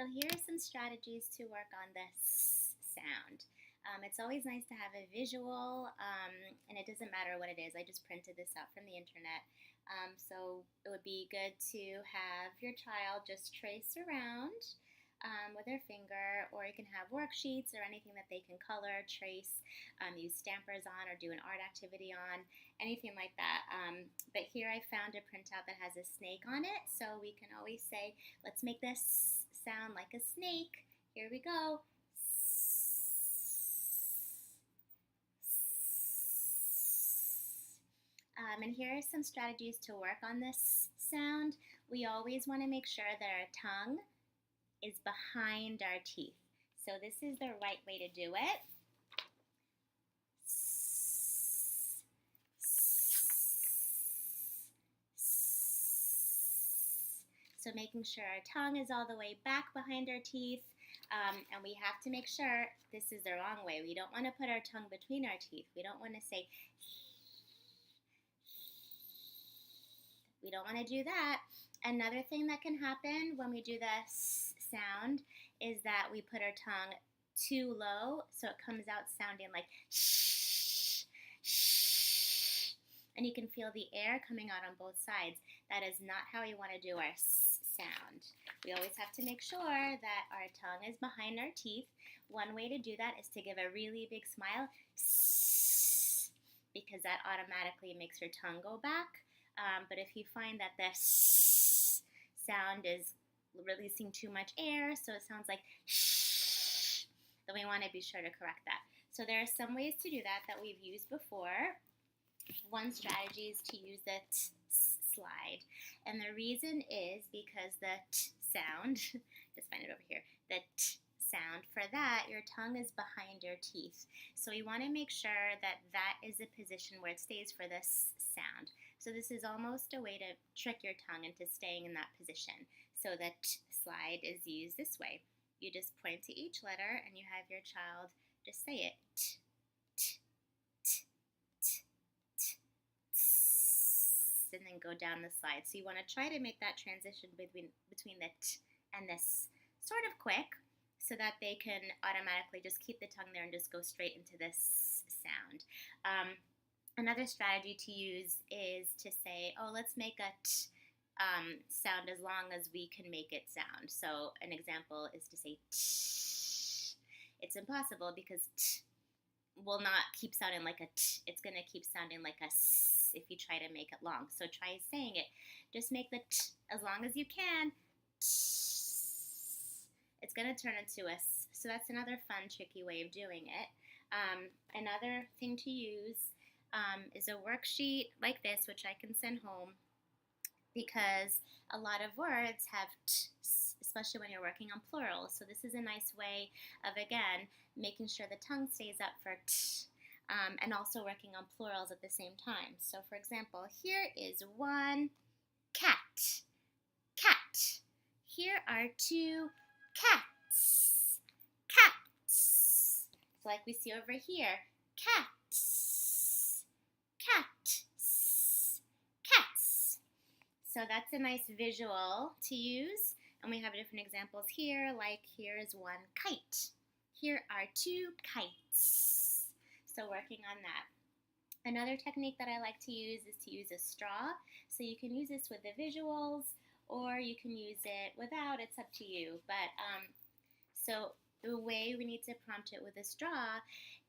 So here are some strategies to work on this sound. It's always nice to have a visual, and it doesn't matter what it is. I just printed this out from the internet. So it would be good to have your child just trace around with their finger, or you can have worksheets or anything that they can color, trace, use stampers on, or do an art activity on, anything like that. But here I found a printout that has a snake on it, so we can always say, let's make this sound like a snake. Here we go. And here are some strategies to work on this sound. We always want to make sure that our tongue is behind our teeth. So this is the right way to do it. So making sure our tongue is all the way back behind our teeth. And we have to make sure this is the wrong way. We don't want to put our tongue between our teeth. We don't want to say, we don't want to do that. Another thing that can happen when we do this sound is that we put our tongue too low, so it comes out sounding like shh, shh, and you can feel the air coming out on both sides. That is not how we want to do our sound. We always have to make sure that our tongue is behind our teeth. One way to do that is to give a really big smile, because that automatically makes your tongue go back. But if you find that the sound is releasing too much air, so it sounds like shh, then we want to be sure to correct that. So there are some ways to do that we've used before. One strategy is to use the slide. And the reason is because the sound, just find it over here, the sound, for that, your tongue is behind your teeth. So we want to make sure that that is the position where it stays for this sound. So this is almost a way to trick your tongue into staying in that position. So the slide is used this way. You just point to each letter and you have your child just say it. And then go down the slide. So you want to try to make that transition between the and this sort of quick, so that they can automatically just keep the tongue there and just go straight into this sound. Another strategy to use is to say, oh, let's make a sound as long as we can make it sound. So an example is to say t. It's impossible because t will not keep sounding like a t. It's going to keep sounding like a s if you try to make it long. So try saying it. Just make the t as long as you can. It's going to turn into a s. So that's another fun, tricky way of doing it. Another thing to use is a worksheet like this, which I can send home, because a lot of words have t, especially when you're working on plurals. So this is a nice way of, again, making sure the tongue stays up for t, and also working on plurals at the same time. So for example, here is one cat. Cat. Here are two cats. Cats. So like we see over here, cats. Cats. Cats. So that's a nice visual to use. And we have different examples here, like here is one kite. Here are two kites. So working on that. Another technique that I like to use is to use a straw. So you can use this with the visuals, or you can use it without. It's up to you. But so the way we need to prompt it with a straw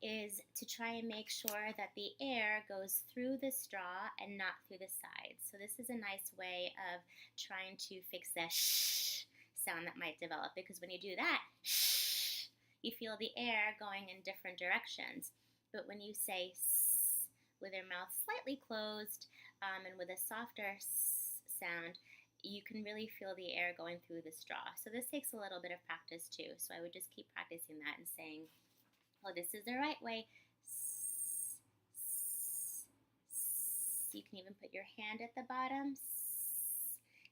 is to try and make sure that the air goes through the straw and not through the sides. So this is a nice way of trying to fix the sh sound that might develop, because when you do that, sh, you feel the air going in different directions. But when you say s with your mouth slightly closed, and with a softer sound, you can really feel the air going through the straw. So this takes a little bit of practice too. So I would just keep practicing that and saying, oh, this is the right way. You can even put your hand at the bottom.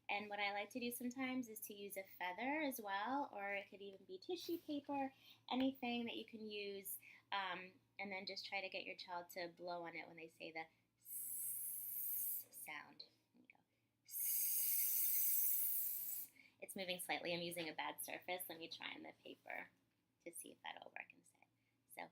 And what I like to do sometimes is to use a feather as well, or it could even be tissue paper, anything that you can use, and then just try to get your child to blow on it when they say the sound. There you go. It's moving slightly. I'm using a bad surface. Let me try on the paper to see if that'll work instead. So,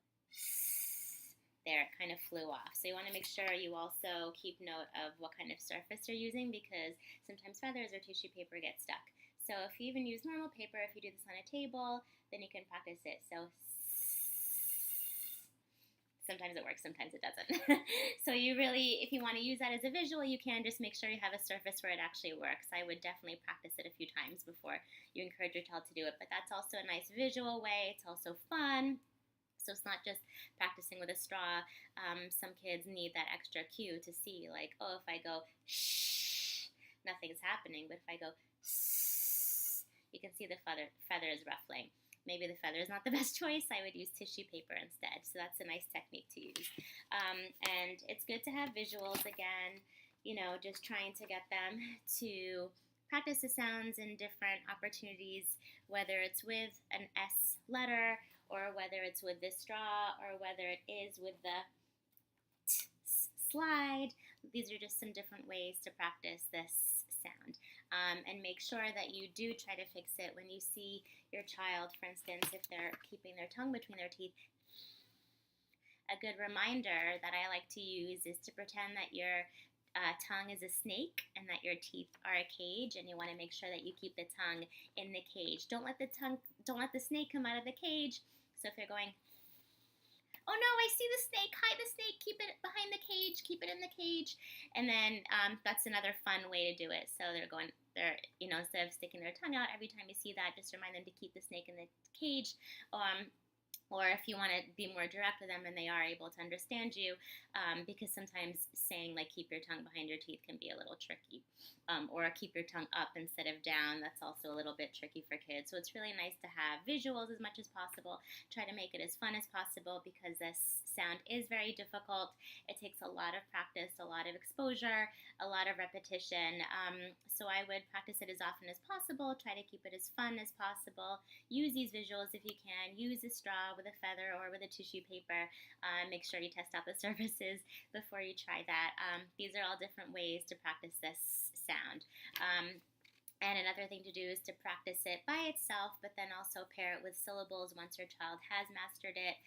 there, it kind of flew off. So you want to make sure you also keep note of what kind of surface you're using, because sometimes feathers or tissue paper get stuck. So if you even use normal paper, if you do this on a table, then you can practice it. So sometimes it works, sometimes it doesn't. So you really, if you want to use that as a visual, you can just make sure you have a surface where it actually works. I would definitely practice it a few times before you encourage your child to do it. But that's also a nice visual way. It's also fun. So it's not just practicing with a straw. Some kids need that extra cue to see, like, oh, if I go shh, nothing's happening. But if I go shh, you can see the feathers ruffling. Maybe the feather is not the best choice. I would use tissue paper instead. So that's a nice technique to use. And it's good to have visuals again, just trying to get them to practice the sounds in different opportunities, whether it's with an S letter, or whether it's with the straw, or whether it is with the slide. These are just some different ways to practice this sound. And make sure that you do try to fix it when you see your child, for instance, if they're keeping their tongue between their teeth. A good reminder that I like to use is to pretend that your tongue is a snake and that your teeth are a cage, and you want to make sure that you keep the tongue in the cage. Don't let the snake come out of the cage. So if they're going, oh no, I see the snake, hide the snake, keep it behind the cage, keep it in the cage. And then that's another fun way to do it. So instead of sticking their tongue out every time you see that, just remind them to keep the snake in the cage. Or if you want to be more direct with them and they are able to understand you, because sometimes saying like keep your tongue behind your teeth can be a little tricky. Or keep your tongue up instead of down, that's also a little bit tricky for kids. So it's really nice to have visuals as much as possible. Try to make it as fun as possible, because this sound is very difficult. It takes a lot of practice, a lot of exposure, a lot of repetition. So I would practice it as often as possible. Try to keep it as fun as possible. Use these visuals if you can. Use a straw with a feather or with a tissue paper. Make sure you test out the surfaces before you try that. These are all different ways to practice this sound. And another thing to do is to practice it by itself, but then also pair it with syllables once your child has mastered it.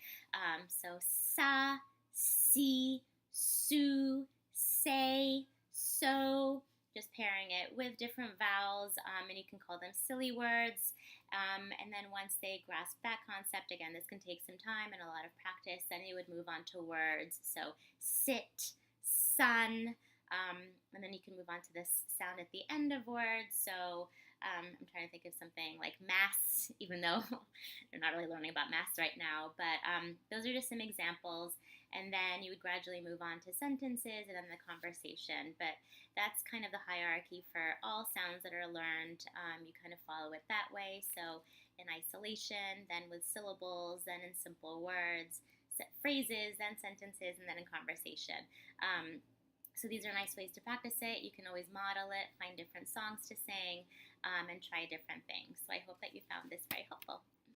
So sa, si, su, say, so. Just pairing it with different vowels, and you can call them silly words. And then once they grasp that concept, again, this can take some time and a lot of practice, then you would move on to words. So sit, sun, and then you can move on to this sound at the end of words. So I'm trying to think of something like mass, even though they're not really learning about mass right now. But those are just some examples. And then you would gradually move on to sentences and then the conversation. But that's kind of the hierarchy for all sounds that are learned. You kind of follow it that way. So in isolation, then with syllables, then in simple words, phrases, then sentences, and then in conversation. So these are nice ways to practice it. You can always model it, find different songs to sing, and try different things. So I hope that you found this very helpful.